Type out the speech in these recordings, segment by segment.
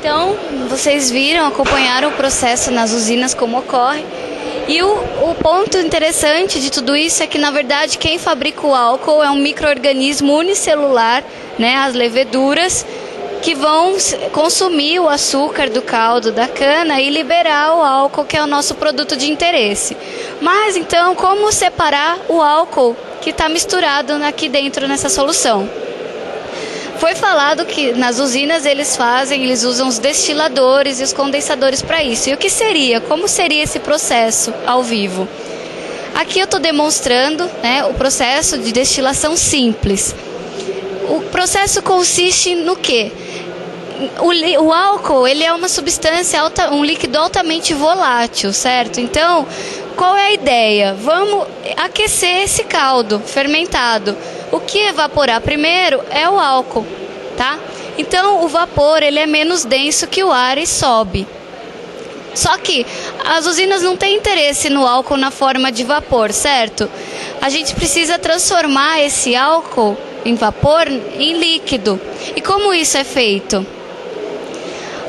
Então, vocês viram, acompanharam o processo nas usinas como ocorre. E o ponto interessante de tudo isso é que, na verdade, quem fabrica o álcool é um micro-organismo unicelular, né, as leveduras, que vão consumir o açúcar do caldo da cana e liberar o álcool, que é o nosso produto de interesse. Mas, então, como separar o álcool que está misturado aqui dentro nessa solução? Foi falado que nas usinas eles usam os destiladores e os condensadores para isso. E o que seria? Como seria esse processo ao vivo? Aqui eu estou demonstrando, né, o processo de destilação simples. O processo consiste no quê? O álcool, ele é uma substância, um líquido altamente volátil, certo? Então, qual é a ideia? Vamos aquecer esse caldo fermentado. O que evaporar primeiro é o álcool, tá? Então, o vapor, ele é menos denso que o ar e sobe. Só que as usinas não têm interesse no álcool na forma de vapor, certo? A gente precisa transformar esse álcool em vapor em líquido. E como isso é feito?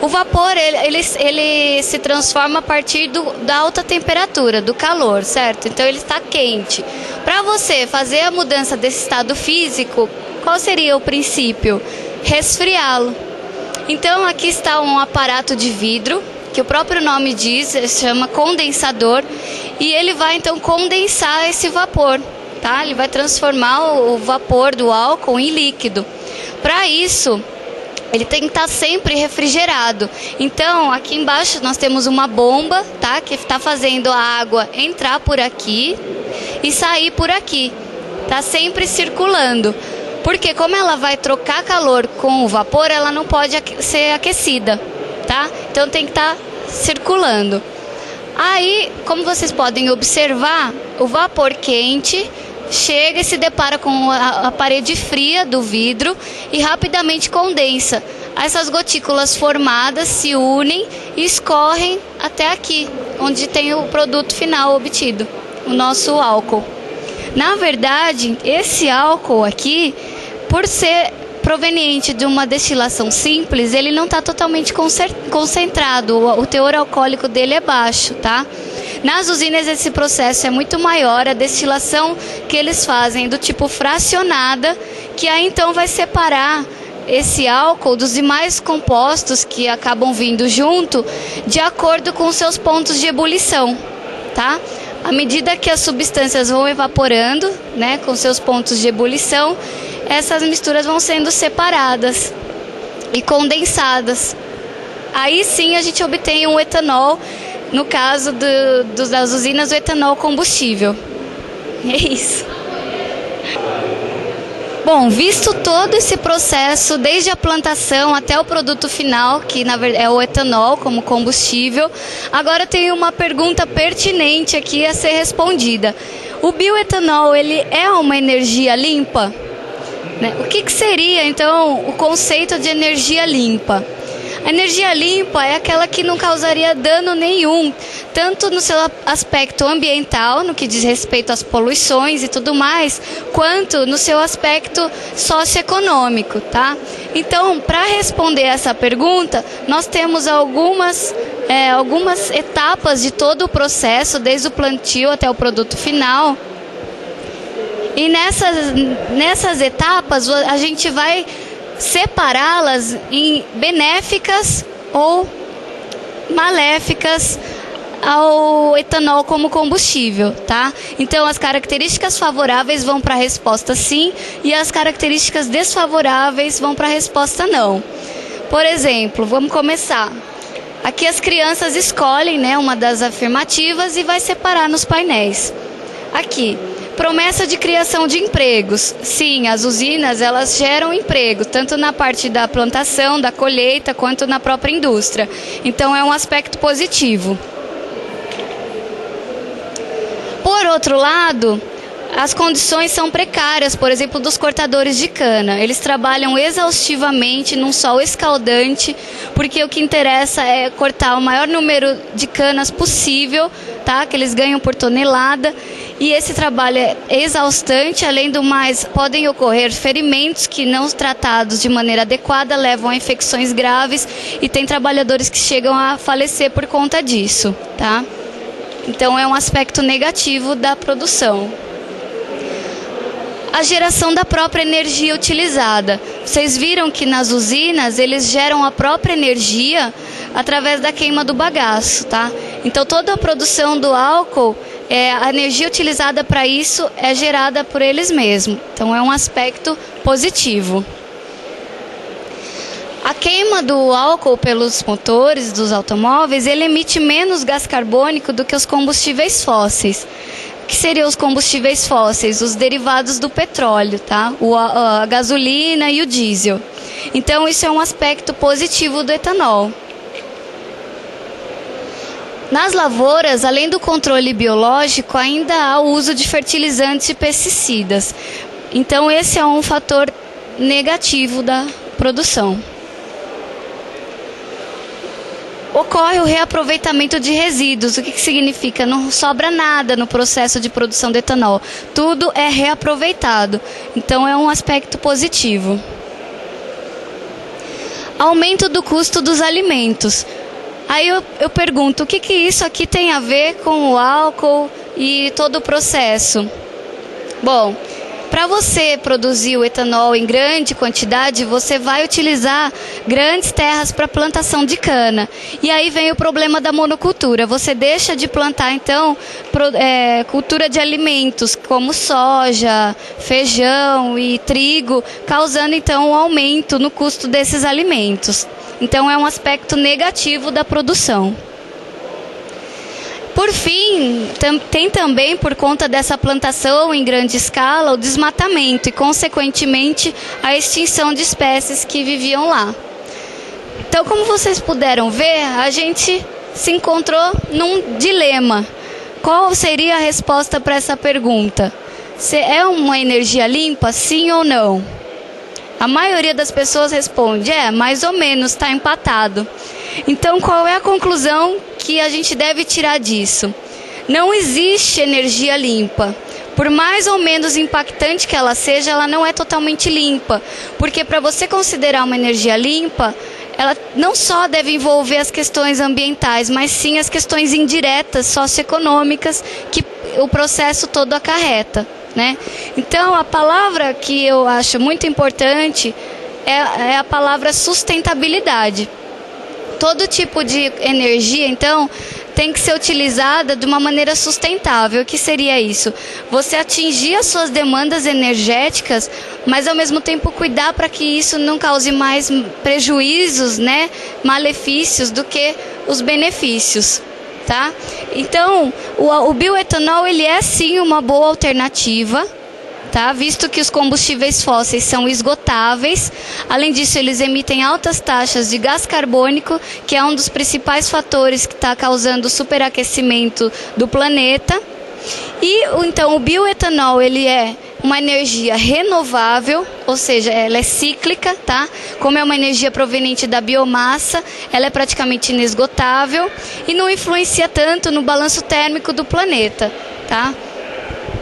O vapor, ele se transforma a partir da alta temperatura, do calor, certo? Então, ele está quente. Para você fazer a mudança desse estado físico, qual seria o princípio? Resfriá-lo. Então, aqui está um aparato de vidro, que o próprio nome diz, se chama condensador, e ele vai, então, condensar esse vapor, tá? Ele vai transformar o vapor do álcool em líquido. Para isso, ele tem que estar sempre refrigerado. Então, aqui embaixo nós temos uma bomba, tá? Que está fazendo a água entrar por aqui e sair por aqui. Tá sempre circulando. Porque como ela vai trocar calor com o vapor, ela não pode ser aquecida, tá? Então tem que estar circulando. Aí, como vocês podem observar, o vapor quente chega e se depara com a parede fria do vidro e rapidamente condensa. Essas gotículas formadas se unem e escorrem até aqui, onde tem o produto final obtido, o nosso álcool. Na verdade, esse álcool aqui, por ser proveniente de uma destilação simples, ele não está totalmente concentrado, o teor alcoólico dele é baixo, tá? Nas usinas esse processo é muito maior, a destilação que eles fazem do tipo fracionada, que aí então vai separar esse álcool dos demais compostos que acabam vindo junto, de acordo com seus pontos de ebulição, tá? À medida que as substâncias vão evaporando, né, com seus pontos de ebulição, essas misturas vão sendo separadas e condensadas. Aí sim a gente obtém um etanol, no caso das usinas, o etanol combustível. É isso. Bom, visto todo esse processo, desde a plantação até o produto final, que na verdade é o etanol como combustível, agora tem uma pergunta pertinente aqui a ser respondida. O bioetanol, ele é uma energia limpa? Né? O que seria, então, o conceito de energia limpa? A energia limpa é aquela que não causaria dano nenhum, tanto no seu aspecto ambiental, no que diz respeito às poluições e tudo mais, quanto no seu aspecto socioeconômico, tá? Então, para responder essa pergunta, nós temos algumas etapas de todo o processo, desde o plantio até o produto final. E nessas etapas, a gente vai separá-las em benéficas ou maléficas ao etanol como combustível, tá? Então, as características favoráveis vão para a resposta sim e as características desfavoráveis vão para a resposta não. Por exemplo, vamos começar. Aqui as crianças escolhem, né, uma das afirmativas e vai separar nos painéis. Aqui, promessa de criação de empregos. Sim, as usinas, elas geram empregos, tanto na parte da plantação, da colheita, quanto na própria indústria. Então, é um aspecto positivo. Por outro lado, as condições são precárias, por exemplo, dos cortadores de cana. Eles trabalham exaustivamente num sol escaldante, porque o que interessa é cortar o maior número de canas possível, tá? Que eles ganham por tonelada. E esse trabalho é exaustante, além do mais, podem ocorrer ferimentos que não tratados de maneira adequada levam a infecções graves e tem trabalhadores que chegam a falecer por conta disso, tá? Então é um aspecto negativo da produção. A geração da própria energia utilizada. Vocês viram que nas usinas eles geram a própria energia através da queima do bagaço, tá? Então toda a produção do álcool, a energia utilizada para isso é gerada por eles mesmos. Então é um aspecto positivo. A queima do álcool pelos motores dos automóveis, ele emite menos gás carbônico do que os combustíveis fósseis. O que seriam os combustíveis fósseis? Os derivados do petróleo, tá? A gasolina e o diesel. Então isso é um aspecto positivo do etanol. Nas lavouras, além do controle biológico, ainda há o uso de fertilizantes e pesticidas. Então esse é um fator negativo da produção. Ocorre o reaproveitamento de resíduos. O que significa? Não sobra nada no processo de produção de etanol. Tudo é reaproveitado. Então é um aspecto positivo. Aumento do custo dos alimentos. Aí eu pergunto, o que isso aqui tem a ver com o álcool e todo o processo? Bom, para você produzir o etanol em grande quantidade, você vai utilizar grandes terras para plantação de cana. E aí vem o problema da monocultura. Você deixa de plantar, então, cultura de alimentos, como soja, feijão e trigo, causando, então, um aumento no custo desses alimentos. Então, é um aspecto negativo da produção. Por fim, tem também, por conta dessa plantação em grande escala, o desmatamento e, consequentemente, a extinção de espécies que viviam lá. Então, como vocês puderam ver, a gente se encontrou num dilema. Qual seria a resposta para essa pergunta? Se é uma energia limpa, sim ou não? A maioria das pessoas responde, mais ou menos, está empatado. Então, qual é a conclusão que a gente deve tirar disso? Não existe energia limpa. Por mais ou menos impactante que ela seja, ela não é totalmente limpa. Porque para você considerar uma energia limpa, ela não só deve envolver as questões ambientais, mas sim as questões indiretas, socioeconômicas, que o processo todo acarreta, né? Então, a palavra que eu acho muito importante é a palavra sustentabilidade. Todo tipo de energia, então, tem que ser utilizada de uma maneira sustentável. O que seria isso? Você atingir as suas demandas energéticas, mas ao mesmo tempo cuidar para que isso não cause mais prejuízos, né, malefícios do que os benefícios. Tá? Então, o bioetanol ele é sim uma boa alternativa, tá? Visto que os combustíveis fósseis são esgotáveis. Além disso, eles emitem altas taxas de gás carbônico, que é um dos principais fatores que está causando o superaquecimento do planeta. E então o bioetanol ele é uma energia renovável, ou seja, ela é cíclica, tá? Como é uma energia proveniente da biomassa, ela é praticamente inesgotável e não influencia tanto no balanço térmico do planeta, tá?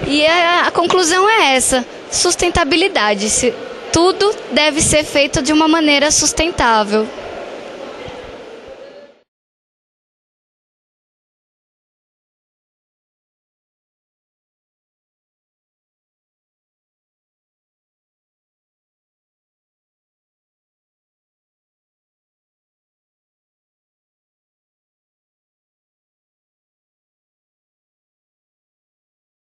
E a conclusão é essa: sustentabilidade. Tudo deve ser feito de uma maneira sustentável.